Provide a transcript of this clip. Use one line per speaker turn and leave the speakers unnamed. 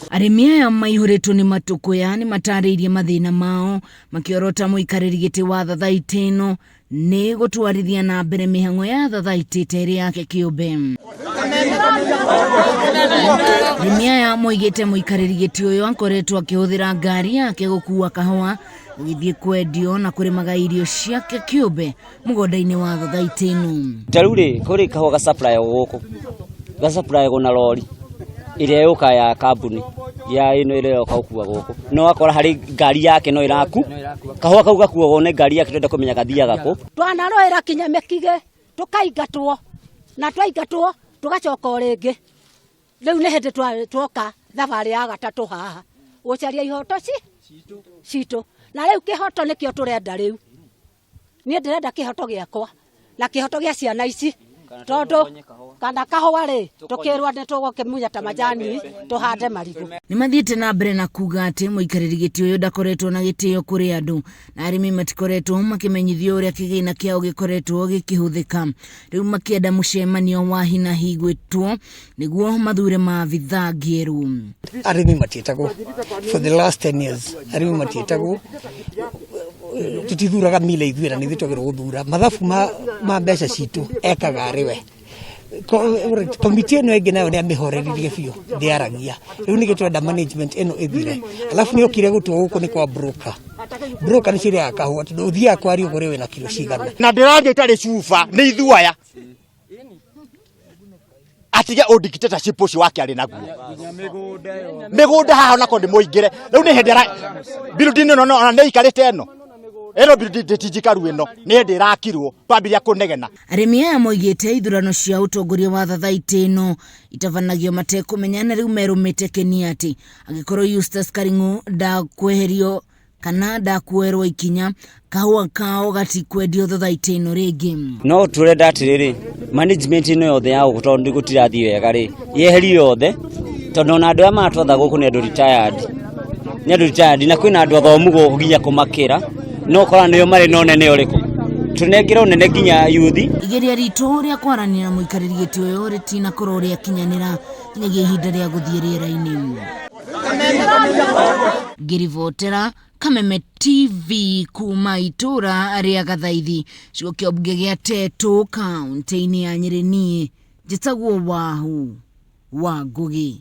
Arimi aya maihũrĩtwo nĩ matũkũya nĩ matarĩirie mathĩna mao makiorota mũikarĩri gĩtĩ wa Gathaithi ĩno nĩ gũtwarithia na mbere mĩhang'o ya thothaiti terĩ yake kĩũmbe. Arimi aya moigĩte mũikarĩri gĩtĩ ũyũ akoretwo akĩhũthĩra ngari yake gũkua kahua gũgĩthiĩ kwendio na kũrĩmaga irio ciake kĩũmbe mũgũnda-inĩ wa Gathaithi ĩno.
Tarure kũrĩ kahua ga supply gũkũ ga supply na lori ĩrĩa yoka ya kambuni ya ino ile okaukuwa goko no akora hari ngari yake no iraku kahua kau gakuwa ne ngari yake twenda kumenya gathia gako
twanaroera Kameme kige tukaigatwo na twaigatwo tugacoka ringi riu ne hende twoka thabari ya gatatu haha gucaria ihoto citu na riu kihoto nikio turenda riu nie ndirenda kihoto giakwa na kihoto gia ciana ici tondu kana kahua ri tukirwa ne tugoke munya ta majani tuhande marigu.
Nĩ mathiĩte na mbere na kuga atĩ mũikarĩri gĩtĩ ũyũ ndakoretwo na gĩtĩo kũrĩ andũ na arĩmi matikoretwo makĩmenyithio ũrĩa kĩgĩna kĩao gĩkoretwo gĩkĩhũthĩka. Rĩu makĩenda mũcemanio wa hi na hi gwĩtwo nĩguo mathure maabithaa ngĩrũ.
Arĩmi matiĩtagwo for the last 10 years. Arĩmi matiĩtagwo tutithuraga mila ithuĩra nĩ twagĩrĩirwo gũthura mathabu ma mbeca citũ ekaga arĩwe. Komiti ĩno ĩngĩ nayo nĩ amĩhoreririe biũ ndĩaragia rĩu nĩ gĩtwenda management ĩno ĩthire alafu nĩ okire gũtwo gũkũ nĩ kwa broker nĩ ciria kahua tondũ ũthiaga kwaria ũgũre wĩna kilo cigana
na ndĩranja itarĩ cuba nĩ ithuaya atige dictatorship ũcio wake arĩ naguo mĩgũnda haha nako ndĩ mũingĩre rĩu nĩ hĩndĩ building ĩno na nĩ ikarĩte eno bitijikaru eno nĩ hĩndĩ ĩrakirwo twambiria kũnegena.
Arĩmi aya moigĩte ithurano cia utongoria wa Gathaithi ĩno itabanagio matekũmenya na rĩu merũmĩte Keniati agĩkorwo Eustace Karing'ũ ndakweherio kana ndakuerwo ikinya kahua kao gatikwendio Gathaithi ĩno rĩngĩ.
No turenda atĩrĩrĩ management ĩno yothe ya gũtondu gũtirathi wega rĩ yeheri yothe tondũ na andũ aya matwatha gũkũ nĩ andũ retired na kwĩna andũ athomu gũkũ nginya kũmakĩra no kora nĩo marĩ no nene ũrĩkũ tunengera nene nginya yuthi. Igeria ritũ rĩa kwaranĩra na mũikarĩri gĩtĩ ũyũ rĩtinakorwo rĩakinyanĩra nginyagia ihinda rĩa gũthiĩ rĩera-inĩ. Ngĩribotera Kameme TV kuma itũra rĩa Gathaithi ciugo kĩa mbunge gĩa Tetu kaunti-inĩ ya Nyĩrĩ niĩ njĩtagwo Wahu wa Ngũgĩ.